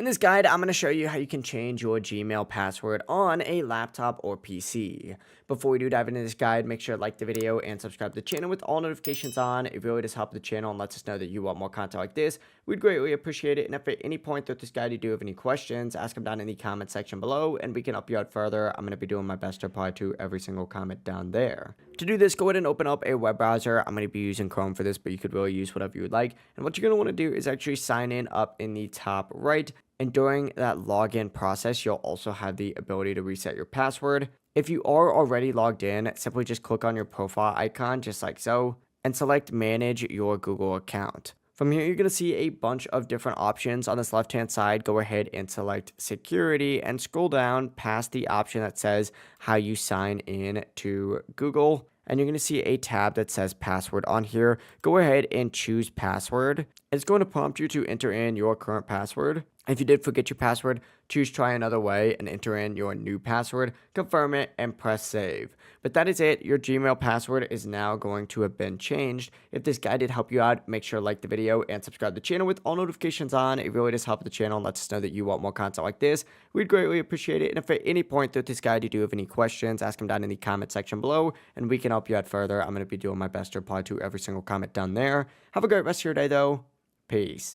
this guide, I'm going to show you how you can change your Gmail password on a laptop or PC. Before we do dive into this guide, make sure to like the video and subscribe to the channel with all notifications on. It really does help the channel and lets us know that you want more content like this. We'd greatly appreciate it. And if at any point throughout this guide you do have any questions, ask them down in the comment section below and we can help you out further. I'm going to be doing my best to reply to every single comment down there. To do this, go ahead and open up a web browser. I'm going to be using Chrome for this, but you could really use whatever you would like. And what you're going to want to do is actually sign in up in the top right. And during that login process, you'll also have the ability to reset your password. If you are already logged in, simply just click on your profile icon, just like so, and select Manage Your Google Account. From here, you're going to see a bunch of different options. On this left-hand side, go ahead and select Security and scroll down past the option that says how you sign in to Google. And you're going to see a tab that says password on here. Go ahead and choose password. It's going to prompt you to enter in your current password. If you did forget your password, choose try another way and enter in your new password, confirm it, and press save. But that is it. Your Gmail password is now going to have been changed. If this guide did help you out, make sure to like the video and subscribe to the channel with all notifications on. It really does help the channel and lets us know that you want more content like this. We'd greatly appreciate it. And if at any point through this guide you do have any questions, ask them down in the comment section below and we can help you out further. I'm going to be doing my best to reply to every single comment down there. Have a great rest of your day though. Peace.